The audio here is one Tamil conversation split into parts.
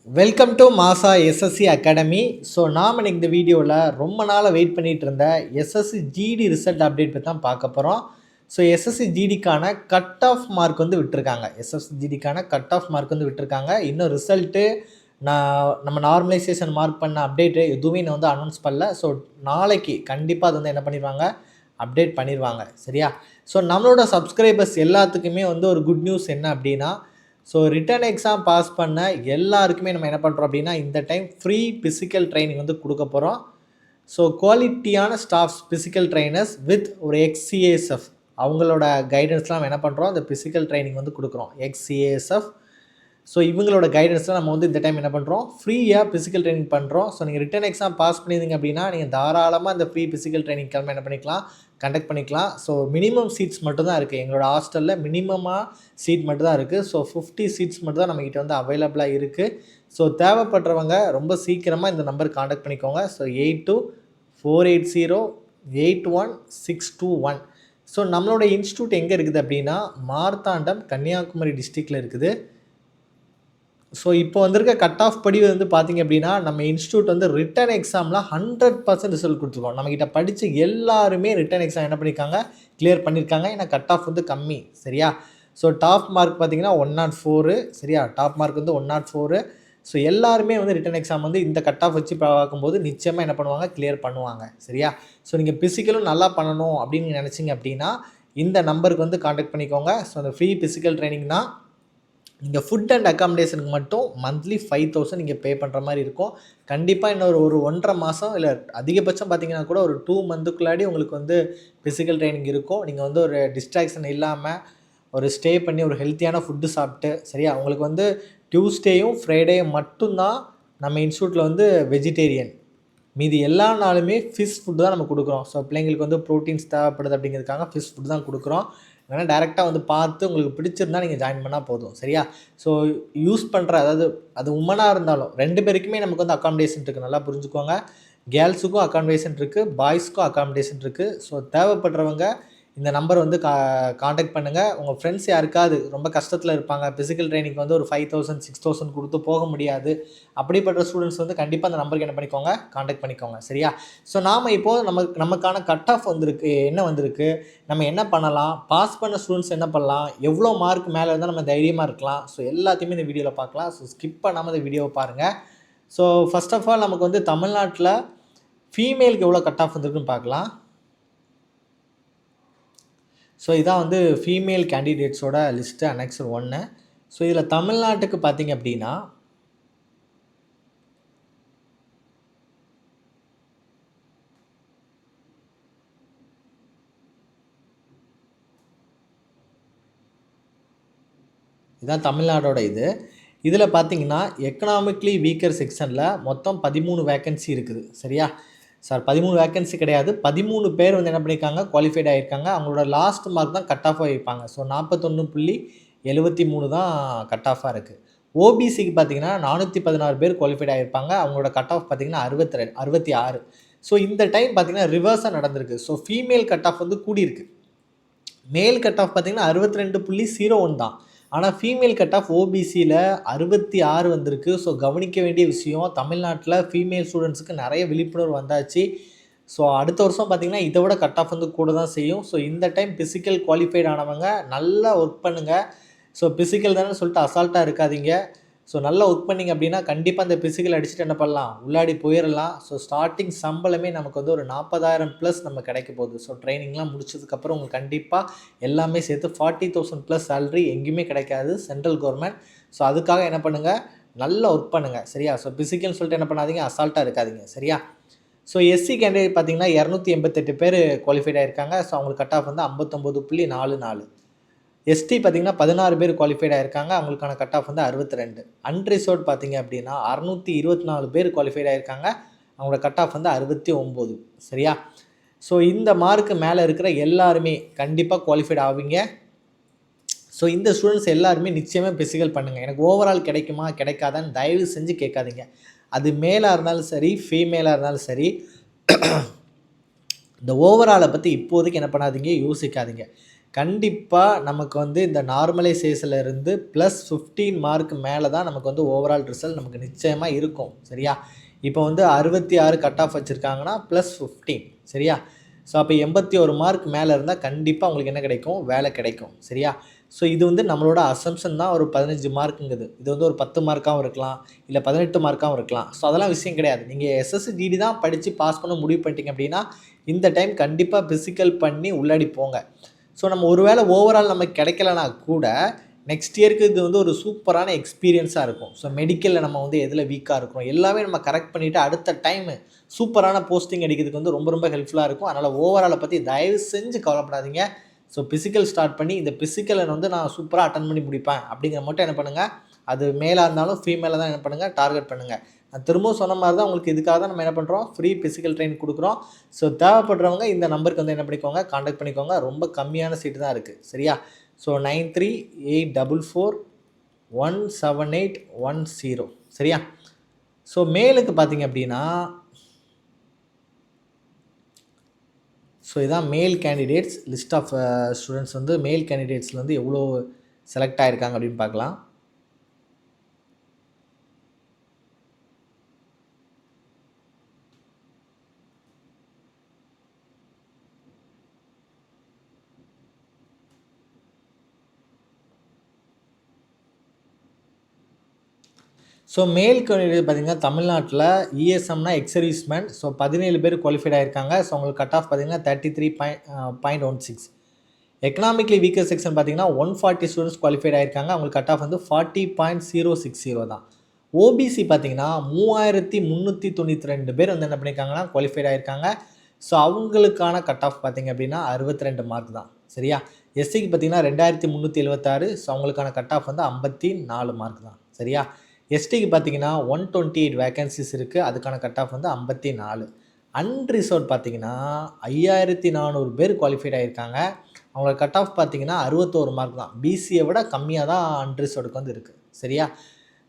வெல்கம் டு மாசா எஸ்எஸ்சி அகாடமி. ஸோ நாம் இன்னைக்கு இந்த வீடியோவில் ரொம்ப நாளாக வெயிட் பண்ணிகிட்டு இருந்த எஸ்எஸ்சி ஜிடி ரிசல்ட் அப்டேட் பற்றி தான் பார்க்க போகிறோம். ஸோ எஸ்எஸ்சி ஜிடிக்கான கட் ஆஃப் மார்க் வந்து விட்டுருக்காங்க. எஸ்எஸ்சி ஜிடிக்கான கட் ஆஃப் மார்க் வந்து விட்டுருக்காங்க. இன்னும் ரிசல்ட்டு நம்ம நார்மலைசேஷன் மார்க் பண்ண அப்டேட்டு எதுவுமே நான் வந்து அனௌன்ஸ் பண்ணல. ஸோ நாளைக்கு கண்டிப்பாக அது வந்து என்ன பண்ணிடுவாங்க, அப்டேட் பண்ணிடுவாங்க. சரியா? ஸோ நம்மளோட சப்ஸ்கிரைபர்ஸ் எல்லாத்துக்குமே வந்து ஒரு குட் நியூஸ் என்ன அப்படின்னா, ஸோ ரிட்டன் எக்ஸாம் பாஸ் பண்ண எல்லாருக்குமே நம்ம என்ன பண்ணுறோம் அப்படின்னா, இந்த டைம் ஃப்ரீ பிசிக்கல் ட்ரைனிங் வந்து கொடுக்க போகிறோம். ஸோ குவாலிட்டியான ஸ்டாஃப்ஸ் பிசிக்கல் ட்ரைனர்ஸ் வித் ஒரு எக்ஸ்சிஏஎஸ்எஃப் அவங்களோட கைடன்ஸ்லாம் நம்ம என்ன பண்ணுறோம், இந்த பிசிக்கல் ட்ரைனிங் வந்து கொடுக்குறோம். எக்ஸ்சிஏஎஸ்எஃப் ஸோ இவங்களோட கைடன்ஸில் நம்ம வந்து இந்த டைம் என்ன பண்ணுறோம், ஃப்ரீயாக பிசிக்கல் ட்ரைனிங் பண்ணுறோம். ஸோ நீங்கள் ரிட்டன் எக்ஸாம் பாஸ் பண்ணியிருந்தீங்க அப்படின்னா நீங்கள் தாராளமாக இந்த ஃப்ரீ பிசிக்கல் ட்ரைனிங் கிளம்ப என்ன பண்ணிக்கலாம், கண்டக்ட் பண்ணிக்கலாம். ஸோ மினிமம் சீட்ஸ் மட்டும் தான் இருக்குது. எங்களோட ஹாஸ்டலில் மினிமமாக சீட் மட்டும் தான் இருக்குது. ஸோ 50 சீட்ஸ் மட்டும் தான் நம்மக்கிட்ட வந்து அவைலபிளாக இருக்குது. ஸோ தேவைப்படுறவங்க ரொம்ப சீக்கிரமாக இந்த நம்பருக்கு காண்டக்ட் பண்ணிக்கோங்க. ஸோ 8248081621. ஸோ நம்மளோட இன்ஸ்டியூட் எங்கே இருக்குது அப்படின்னா, மார்த்தாண்டம் கன்னியாகுமரி டிஸ்ட்ரிக்டில் இருக்குது. ஸோ இப்போ வந்திருக்க கட் ஆஃப் படி வந்து பார்த்திங்க அப்படின்னா, நம்ம இன்ஸ்டியூட் வந்து ரிட்டன் எக்ஸாமில் 100% ரிசல்ட் கொடுத்துருக்கோம். நம்மக்கிட்ட படித்த எல்லாருமே ரிட்டன் எக்ஸாம் என்ன பண்ணியிருக்காங்க, கிளியர் பண்ணியிருக்காங்க. ஏன்னா கட் ஆஃப் வந்து கம்மி. சரியா? ஸோ டாப் மார்க் பார்த்திங்கன்னா 104. சரியா? டாப் மார்க் வந்து 104. ஸோ எல்லாருமே வந்து ரிட்டன் எக்ஸாம் வந்து இந்த கட் ஆஃப் வச்சு பார்க்கும்போது நிச்சயமாக என்ன பண்ணுவாங்க, கிளியர் பண்ணுவாங்க. சரியா? ஸோ நீங்கள் பிசிக்கலும் நல்லா பண்ணணும் அப்படின்னு நினச்சிங்க அப்படின்னா இந்த நம்பருக்கு வந்து காண்டாக்ட் பண்ணிக்கோங்க. ஸோ அந்த ஃப்ரீ பிசிக்கல் ட்ரைனிங் தான். நீங்கள் ஃபுட் அண்ட் அக்காமடேஷனுக்கு மட்டும் மந்த்லி 5000 நீங்கள் பே பண்ணுற மாதிரி இருக்கும். கண்டிப்பாக இன்னொரு ஒரு 1.5 மாதம் இல்லை அதிகபட்சம் பார்த்தீங்கன்னா கூட ஒரு 2 மந்த்துக்குள்ளாடி உங்களுக்கு வந்து ஃபிசிக்கல் ட்ரைனிங் இருக்கும். நீங்கள் வந்து ஒரு டிஸ்ட்ராக்ஷன் இல்லாமல் ஒரு ஸ்டே பண்ணி ஒரு ஹெல்த்தியான ஃபுட்டு சாப்பிட்டு, சரியா? உங்களுக்கு வந்து டியூஸ்டேயும் ஃப்ரைடேயும் மட்டும்தான் நம்ம இன்ஸ்டியூட்டில் வந்து வெஜிடேரியன். மீதி எல்லா நாளுமே ஃபிஷ் ஃபுட்டு தான் நம்ம கொடுக்குறோம். ஸோ பிள்ளைங்களுக்கு வந்து ப்ரோட்டீன்ஸ் தேவைப்படுது அப்படிங்கிறதுக்காக ஃபிஷ் ஃபுட் தான் கொடுக்குறோம். வேணால் டேரெக்டாக வந்து பார்த்து உங்களுக்கு பிடிச்சிருந்தால் நீங்கள் ஜாயின் பண்ணால் போதும். சரியா? ஸோ யூஸ் பண்ணுற, அதாவது அது உமனாக இருந்தாலும் 2 பேருக்குமே நமக்கு வந்து அக்காமடேஷன் இருக்குது. நல்லா புரிஞ்சுக்கோங்க. கேர்ள்ஸுக்கும் அக்காமடேஷன் இருக்குது, பாய்ஸ்க்கும் அக்காமடேஷன் இருக்குது. ஸோ தேவைப்படுறவங்க இந்த நம்பர் வந்து காண்டாக்ட் பண்ணுங்கள். உங்கள் ஃப்ரெண்ட்ஸ் யாருக்காவது ரொம்ப கஷ்டத்தில் இருப்பாங்க, ஃபிசிக்கல் ட்ரைனிங் வந்து ஒரு 5000 6000 கொடுத்து போக முடியாது, அப்படிப்பட்ட ஸ்டூடெண்ட்ஸ் வந்து கண்டிப்பாக அந்த நம்பருக்கு என்ன பண்ணிக்கோங்க, காண்டாக்ட் பண்ணிக்கோங்க. சரியா? ஸோ நாம் இப்போது நமக்கான கட் ஆஃப் வந்திருக்கு. என்ன வந்திருக்கு, நம்ம என்ன பண்ணலாம், பாஸ் பண்ண ஸ்டூடெண்ட்ஸ் என்ன பண்ணலாம், எவ்வளோ மார்க் மேலே இருந்தால் நம்ம தைரியமாக இருக்கலாம், ஸோ எல்லாத்தையுமே இந்த வீடியோவில் பார்க்கலாம். ஸோ ஸ்கிப் பண்ணாமல் இந்த வீடியோவை பாருங்கள். ஸோ ஃபஸ்ட் ஆஃப் ஆல் நமக்கு வந்து தமிழ்நாட்டில் ஃபீமேலுக்கு எவ்வளோ கட் ஆஃப் வந்திருக்குன்னு பார்க்கலாம். ஸோ இதான் வந்து ஃபீமேல் கேண்டிடேட்ஸோட லிஸ்ட்டு, அனெக்ஸர் 1. ஸோ இதில் தமிழ்நாட்டுக்கு பார்த்திங்க அப்படின்னா இதுதான் தமிழ்நாடோட இதில் பார்த்திங்கன்னா எக்கனாமிக்லி வீக்கர் செக்ஷனில் மொத்தம் 13 வேக்கன்சி இருக்குது. சரியா? சார் 13 வேக்கன்சி கிடையாது, 13 பேர் வந்து என்ன பண்ணியிருக்காங்க, குவாலிஃபைட் ஆகியிருக்காங்க. அவங்களோட லாஸ்ட் மார்க் தான் கட் ஆஃபாக வைப்பாங்க. ஸோ 41.73 தான் கட் ஆஃபாக இருக்குது. ஓபிசிக்கு பார்த்திங்கன்னா 416 பேர் குவாலிஃபைட் ஆகியிருப்பாங்க. அவங்களோட கட் ஆஃப் பார்த்திங்கன்னா 66. ஸோ இந்த டைம் பார்த்திங்கன்னா ரிவர்ஸாக நடந்திருக்கு. ஸோ ஃபீமேல் கட் ஆஃப் வந்து கூடியிருக்கு. மேல் கட் ஆஃப் பார்த்திங்கன்னா 62.01 தான். ஆனால் ஃபீமேல் கட் ஆஃப் ஓபிசியில் 66 வந்திருக்கு. ஸோ கவனிக்க வேண்டிய விஷயம், தமிழ்நாட்டில் ஃபீமேல் ஸ்டூடெண்ட்ஸுக்கு நிறைய விழிப்புணர்வு வந்தாச்சு. ஸோ அடுத்த வருஷம் பார்த்திங்கன்னா இதை விட கட் ஆஃப் வந்து கூட தான் செய்யும். ஸோ இந்த டைம் பிசிக்கல் குவாலிஃபைட் ஆனவங்க நல்லா ஒர்க் பண்ணுங்கள். ஸோ பிசிக்கல் தானே சொல்லிட்டு அசால்ட்டாக இருக்காதீங்க. ஸோ நல்லா ஒர்க் பண்ணிங்க அப்படின்னா கண்டிப்பாக அந்த பிசிக்கல் அடிச்சுட்டு என்ன பண்ணலாம், உள்ளாடி போயிடலாம். ஸோ ஸ்டார்டிங் சம்பளமே நமக்கு வந்து ஒரு 40,000 ப்ளஸ் நம்ம கிடைக்க போகுது. ஸோ ட்ரைனிங்லாம் முடிச்சதுக்கப்புறம் உங்களுக்கு கண்டிப்பாக எல்லாமே சேர்த்து 40,000 ப்ளஸ் சேலரி எங்கேயுமே கிடைக்காது, சென்ட்ரல் கவர்மெண்ட். ஸோ அதுக்காக என்ன பண்ணுங்கள், நல்லா ஒர்க் பண்ணுங்கள். சரியா? ஸோ பிசிக்கல்னு சொல்லிட்டு என்ன பண்ணாதீங்க, அசால்ட்டாக இருக்காதீங்க. சரியா? ஸோ எஸ்சி கேண்டிடேட் பார்த்திங்கன்னா 288 பேர் குவாலிஃபைட் ஆகிருக்காங்க. ஸோ அவங்களுக்கு கட் ஆஃப் வந்து 59.44. எஸ்டி பார்த்திங்கன்னா 16 பேர் குவாலிஃபைட் ஆகிருக்காங்க. அவங்களுக்கான கட் ஆஃப் வந்து 62. அன்ரிசர்வ்ட் பார்த்திங்க அப்படின்னா 624 பேர் குவாலிஃபைட் ஆகிருக்காங்க. அவங்களோட கட் ஆஃப் வந்து 69. சரியா? ஸோ இந்த மார்க்கு மேலே இருக்கிற எல்லாருமே கண்டிப்பாக குவாலிஃபைட் ஆவீங்க. ஸோ இந்த ஸ்டூடெண்ட்ஸ் எல்லாருமே நிச்சயமாக பிசிக்கல் பண்ணுங்கள். எனக்கு ஓவரால் கிடைக்குமா கிடைக்காதான்னு தயவு செஞ்சு கேட்காதீங்க. அது மேலாக இருந்தாலும் சரி, ஃபீமேலாக இருந்தாலும் சரி, இந்த ஓவராலை பற்றி இப்போதைக்கு என்ன பண்ணாதீங்க, யோசிக்காதீங்க. கண்டிப்பாக நமக்கு வந்து இந்த நார்மலைசேஷனில் இருந்து +15 மார்க் மேலே தான் நமக்கு வந்து ஓவரால் ரிசல்ட் நமக்கு நிச்சயமாக இருக்கும். சரியா? இப்போ வந்து 66 கட் ஆஃப் வச்சுருக்காங்கன்னா +15 சரியா? ஸோ அப்போ 81 மார்க் மேலே இருந்தால் கண்டிப்பாக உங்களுக்கு என்ன கிடைக்கும்? வேலை கிடைக்கும். சரியா? ஸோ இது வந்து நம்மளோட அசம்ப்ஷன் தான். ஒரு 15 மார்க்குங்குது. இது வந்து ஒரு 10 மார்க்காகவும் இருக்கலாம், இல்லை 18 மார்க்காகவும் இருக்கலாம். ஸோ அதெல்லாம் விஷயம் கிடையாது. நீங்கள் எஸ்எஸ்சி ஜிடி தான் படித்து பாஸ் பண்ண முடிவு பண்ணிட்டீங்க அப்படின்னா இந்த டைம் கண்டிப்பாக பிசிக்கல் பண்ணி உள்ளாடி போங்க. ஸோ நம்ம ஒரு வேளை ஓவரால் நமக்கு கிடைக்கலனா கூட நெக்ஸ்ட் இயருக்கு இது வந்து ஒரு சூப்பரான எக்ஸ்பீரியன்ஸாக இருக்கும். ஸோ மெடிக்கலில் நம்ம வந்து எதில் வீக்காக இருக்கிறோம் எல்லாமே நம்ம கரெக்ட் பண்ணிவிட்டு அடுத்த டைமு சூப்பரான போஸ்டிங் அடிக்கிறதுக்கு வந்து ரொம்ப ரொம்ப ஹெல்ப்ஃபுல்லாக இருக்கும். அதனால் ஓவராலை பற்றி தயவு செஞ்சு கவலைப்படாதீங்க. ஸோ பிசிக்கல் ஸ்டார்ட் பண்ணி இந்த பிசிக்கலை வந்து நான் சூப்பராக அட்டன் பண்ணி முடிப்பேன் அப்படிங்கிற மட்டும் என்ன பண்ணுங்கள், அது மேலாக இருந்தாலும் ஃபீமேலாக தான் என்ன பண்ணுங்கள், டார்கெட் பண்ணுங்கள். நான் திரும்பவும் சொன்ன மாதிரி தான் உங்களுக்கு இதுக்காக தான் நம்ம என்ன பண்ணுறோம், ஃப்ரீ பிசிக்கல் ட்ரெயின் கொடுக்குறோம். ஸோ தேவைப்படுறவங்க இந்த நம்பருக்கு வந்து என்ன பண்ணிக்கோங்க, காண்டாக்ட் பண்ணிக்கோங்க. ரொம்ப கம்மியான சீட்டு தான் இருக்குது. சரியா? ஸோ 9384417810 சரியா? ஸோ மேலுக்கு பார்த்தீங்க அப்படின்னா ஸோ இதான் மேல் கேண்டிடேட்ஸ் லிஸ்ட் ஆஃப் ஸ்டூடெண்ட்ஸ் வந்து மேல் கேண்டிடேட்ஸில் வந்து எவ்வளோ செலக்ட் ஆகிருக்காங்க அப்படின்னு பார்க்கலாம். ஸோ மேல் கேண்டிடேட் பார்த்திங்கன்னா தமிழ்நாட்டில் இஎஸ்எம்னா எக்ஸ் சர்வீஸ்மேன். ஸோ 17 பேர் குவாலிஃபைட் ஆகிருக்காங்க. ஸோ உங்களுக்கு கட் ஆஃப் பார்த்திங்கன்னா 33.16. எக்கனாமிக்லி வீக்கர் செக்ஷன் பார்த்திங்கன்னா 140 ஸ்டூடெண்ட்ஸ் குவாலிஃபைட் ஆகிருக்காங்க. அவங்களுக்கு கட் ஆஃப் வந்து 40.060 தான். ஓபிசி பார்த்திங்கன்னா 3392 பேர் வந்து என்ன பண்ணியிருக்காங்கன்னா குவாலிஃபைட் ஆகிருக்காங்க. ஸோ அவங்களுக்கான கட் ஆஃப் பார்த்திங்க அப்படின்னா 62 மார்க் தான். சரியா? எஸ்சிக்கு பார்த்திங்கன்னா 2376. ஸோ அவங்களுக்கான கட் ஆஃப் வந்து 54 மார்க் தான். சரியா? எஸ்டிக்கு பார்த்தீங்கன்னா 128 வேகன்சிஸ் இருக்குது. அதுக்கான கட் ஆஃப் வந்து 54. அன்ரிசர்வ்ட் பார்த்தீங்கன்னா 5400 பேர் குவாலிஃபைட் ஆகியிருக்காங்க. அவங்களோட கட் ஆஃப் பார்த்தீங்கன்னா 61 மார்க் தான். பிசியை விட கம்மியாக தான் அன்ரிசர்வ்டுக்கு வந்து இருக்குது. சரியா?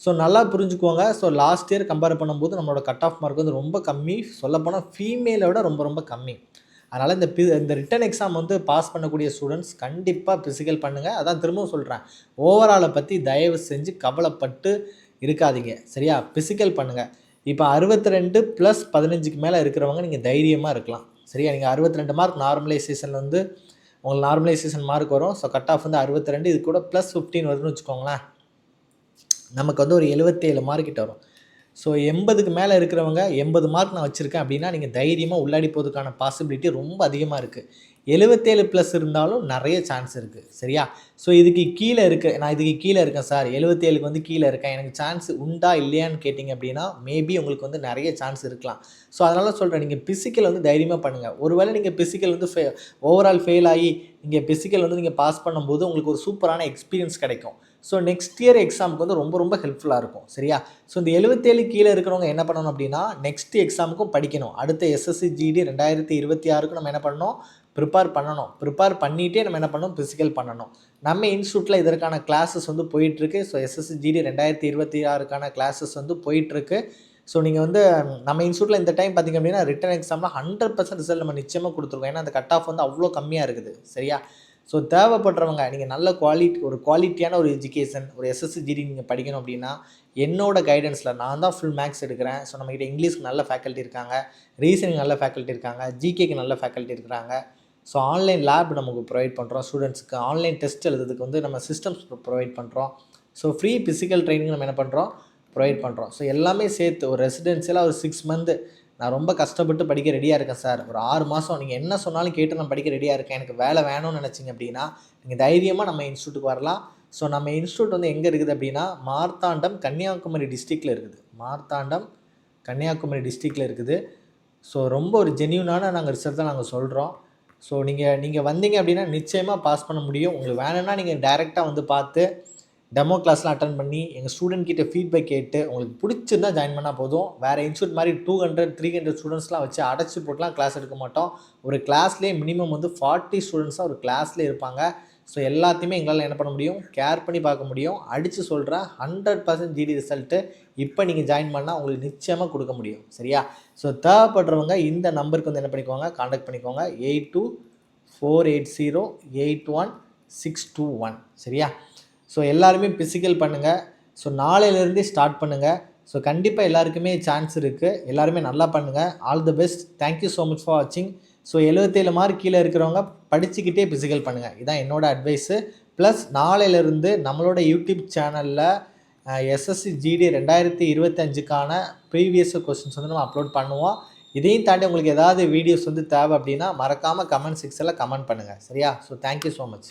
ஸோ நல்லா புரிஞ்சுக்குவாங்க. ஸோ லாஸ்ட் இயர் கம்பேர் பண்ணும்போது நம்மளோட கட் ஆஃப் மார்க் வந்து ரொம்ப கம்மி. சொல்லப்போனால் ஃபீமேலை விட ரொம்ப ரொம்ப கம்மி. அதனால் இந்த ரிட்டன் எக்ஸாம் வந்து பாஸ் பண்ணக்கூடிய ஸ்டூடெண்ட்ஸ் கண்டிப்பாக பிசிக்கல் பண்ணுங்கள். அதான் திரும்பவும் சொல்கிறேன், ஓவராலை பற்றி தயவு செஞ்சு கவலைப்பட்டு இருக்காதீங்க. சரியா? பிசிக்கல் பண்ணுங்கள். இப்போ 62 + 15க்கு மேலே இருக்கிறவங்க நீங்கள் தைரியமாக இருக்கலாம். சரியா? நீங்கள் 62 மார்க் நார்மலைசேஷனில் வந்து உங்களுக்கு நார்மலைசேஷன் மார்க் வரும். ஸோ கட் ஆஃப் வந்து 62, இது கூட +15 வருதுன்னு வச்சுக்கோங்களேன். நமக்கு வந்து ஒரு 77 மார்க் கிட்ட வரும். ஸோ 80க்கு மேலே இருக்கிறவங்க 80 மார்க் நான் வச்சுருக்கேன் அப்படின்னா நீங்கள் தைரியமாக உள்ளாடி போகிறதுக்கான பாசிபிலிட்டி ரொம்ப அதிகமாக இருக்குது. 77+ இருந்தாலும் நிறைய சான்ஸ் இருக்குது. சரியா? ஸோ இதுக்கு கீழே நான் இதுக்கு கீழே இருக்கேன் சார், 77க்கு வந்து கீழே இருக்கேன், எனக்கு சான்ஸ் உண்டா இல்லையான்னு கேட்டிங்க அப்படின்னா மேபி உங்களுக்கு வந்து நிறைய சான்ஸ் இருக்கலாம். ஸோ அதனால் சொல்கிறேன், நீங்கள் பிசிக்கல் வந்து தைரியமாக பண்ணுங்கள். ஒருவேளை நீங்கள் பிசிக்கல் வந்து ஓவரால் ஃபெயில் ஆகி நீங்கள் பிசிக்கல் வந்து நீங்கள் பாஸ் பண்ணும்போது உங்களுக்கு ஒரு சூப்பரான எக்ஸ்பீரியன்ஸ் கிடைக்கும். ஸோ நெக்ஸ்ட் இயர் எக்ஸாமுக்கு வந்து ரொம்ப ரொம்ப ஹெல்ப்ஃபுல்லாக இருக்கும். சரியா? ஸோ இந்த 77 கீழே இருக்கிறவங்க என்ன பண்ணணும் அப்படின்னா நெக்ஸ்ட் எக்ஸாமுக்கும் படிக்கணும். அடுத்த எஸ்எஸ்சி ஜிடி 2026க்கு நம்ம என்ன பண்ணணும், ப்ரிப்பேர் பண்ணணும். ப்ரிப்பேர் பண்ணிகிட்டே நம்ம என்ன பண்ணணும், பிசிக்கல் பண்ணணும். நம்ம இன்ஸ்டியூட்டில் இதற்கான கிளாஸஸ் வந்து போயிட்டுருக்கு. ஸோ எஸ்எஸ்சி ஜிடி 2026க்கான கிளாஸஸ் வந்து போயிட்டுருக்கு. ஸோ நீங்கள் வந்து நம்ம இன்ஸ்டியூட்டில் இந்த டைம் பார்த்திங்க அப்படின்னா ரிட்டன் எக்ஸாமில் 100% ரிசல்ட் நம்ம நிச்சயமாக கொடுத்துருக்கோம். ஏன்னா அந்த கட் ஆஃப் வந்து அவ்வளோ கம்மியாக இருக்குது. சரியா? ஸோ தேவைப்படுறவங்க நீங்கள் நல்ல குவாலிட்டியான ஒரு எஜுகேஷன், ஒரு எஸ்எஸ்சி ஜிடி நீங்கள் படிக்கணும் அப்படின்னா என்னோட கைடன்ஸில் நான் தான் ஃபுல் மேக்ஸ் எடுக்கிறேன். ஸோ நம்மகிட்ட இங்கிலீஷ்க்கு நல்ல ஃபேக்கல்ட்டி இருக்காங்க, ரீசனிங் நல்ல ஃபேக்கல்ட்டி இருக்காங்க, ஜிகேக்கு நல்ல ஃபேக்கல்ட்டி இருக்கிறாங்க. ஸோ ஆன்லைன் லேப் நமக்கு ப்ரொவைட் பண்ணுறோம். ஸ்டூடெண்ட்ஸ்க்கு ஆன்லைன் டெஸ்ட் எழுதுறதுக்கு வந்து நம்ம சிஸ்டம்ஸ் ப்ரொவைட் பண்ணுறோம். ஸோ ஃப்ரீ பிசிக்கல் ட்ரைனிங் நம்ம என்ன பண்ணுறோம், ப்ரொவைட் பண்ணுறோம். ஸோ எல்லாமே சேர்த்து ஒரு ரெசிடென்சியலாக ஒரு 6 மந்த்து நான் ரொம்ப கஷ்டப்பட்டு படிக்க ரெடியாக இருக்கேன் சார், ஒரு 6 மாதம் நீங்கள் என்ன சொன்னாலும் கேட்டு நான் படிக்க ரெடியாக இருக்கேன், எனக்கு வேலை வேணும்னு நினச்சிங்க அப்படின்னா நீங்கள் தைரியமாக நம்ம இன்ஸ்டியூட்டுக்கு வரலாம். ஸோ நம்ம இன்ஸ்டியூட் வந்து எங்கே இருக்குது அப்படின்னா மார்த்தாண்டம் கன்னியாகுமரி டிஸ்ட்ரிக்டில் இருக்குது. மார்த்தாண்டம் கன்னியாகுமரி டிஸ்ட்ரிக்டில் இருக்குது. ஸோ ரொம்ப ஒரு ஜென்யூனான நாங்கள் ரிசல்ட் தான் நாங்கள் சொல்கிறோம். ஸோ நீங்கள் வந்தீங்க அப்படின்னா நிச்சயமாக பாஸ் பண்ண முடியும். உங்களுக்கு வேணும்னா நீங்கள் டைரெக்டாக வந்து பார்த்து டெமோ கிளாஸ்லாம் அட்டன் பண்ணி எங்கள் ஸ்டூடெண்ட் கிட்ட ஃபீட்பேக் கேட்டு உங்களுக்கு பிடிச்சிருந்தா ஜாயின் பண்ணால் போதும். வேறு இன்ஸ்டியூட் மாதிரி 200 300 ஸ்டூடெண்ட்ஸ்லாம் வச்சு அடைச்சி போட்டுலாம் கிளாஸ் எடுக்க மாட்டோம். ஒரு கிளாஸ்லேயே மினிமம் வந்து 40 ஸ்டூடெண்ட்ஸாக ஒரு கிளாஸ்லேயே இருப்பாங்க. ஸோ எல்லாத்தையுமே எங்களால் என்ன பண்ண முடியும், கேர் பண்ணி பார்க்க முடியும். அடித்து சொல்கிறேன், 100% ஜிடி ரிசல்ட்டு இப்போ நீங்கள் ஜாயின் பண்ணால் உங்களுக்கு நிச்சயமாக கொடுக்க முடியும். சரியா? ஸோ தேவைப்படுறவங்க இந்த நம்பருக்கு வந்து என்ன பண்ணிக்கோங்க, காண்டாக்ட் பண்ணிக்கோங்க. 48081621 சரியா? ஸோ எல்லாருமே பிசிக்கல் பண்ணுங்கள். ஸோ நாளையிலேருந்தே ஸ்டார்ட் பண்ணுங்கள். ஸோ கண்டிப்பாக எல்லாருக்குமே சான்ஸ் இருக்குது. எல்லாருமே நல்லா பண்ணுங்கள். All the best. Thank you so much for வாட்சிங். ஸோ 77 மார்க் கீழே இருக்கிறவங்க படிச்சுக்கிட்டே பிசிக்கல் பண்ணுங்கள். இதான் என்னோட அட்வைஸு. ப்ளஸ் நாளையிலேருந்து நம்மளோட யூடியூப் சேனலில் எஸ்எஸ்சி ஜிடி 2025க்கான ப்ரீவியஸ் கொஸ்டின்ஸ் வந்து நம்ம அப்லோட் பண்ணுவோம். இதையும் தாண்டி உங்களுக்கு ஏதாவது வீடியோஸ் வந்து தேவை அப்படின்னா மறக்காமல் கமெண்ட் செக்ஷனில் கமெண்ட் பண்ணுங்கள் சரியா? So thank you so much.